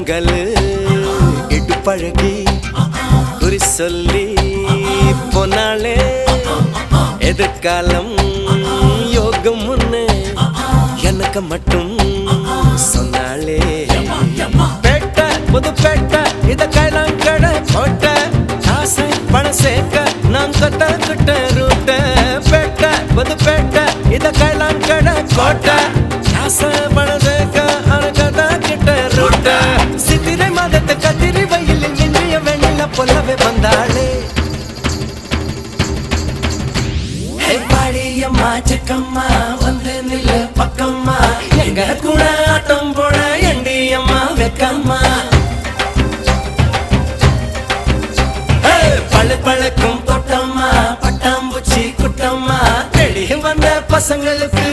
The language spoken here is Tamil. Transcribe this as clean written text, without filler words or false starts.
கருங்கல் இடுப்பழகி குறி சொல்லி போனாலே எதிர்காலம் யோகம் ஒண்ணு எனக்கு மட்டும் சொன்னாலே பேட்டை புதுப்பேட்டை இத கைலாங்கடை போட்ட காசு பணம் சேர்க்க நான் கட்ட ரூட்ட பேட்டை புதுப்பேட்டை இத கைலாங்கடை போட்ட காசு பணம் சேர்க்க அனகதா கிட்ட ரூட்ட சித்திரை மாதத்து கத்திரி வயலில் இன்றைய வெண்ணில பொல்லவே வந்தாளே பாடியம்மா செக்கம்மா வந்து நில்லு பக்கம்மா எங்க கூட ஆட்டம் போட எண்டியம்மா வெக்கம்மா பழு பழக்கும் தொட்டம்மா பட்டாம்பூச்சி குட்டம்மா தேடி வந்த பசங்களுக்கு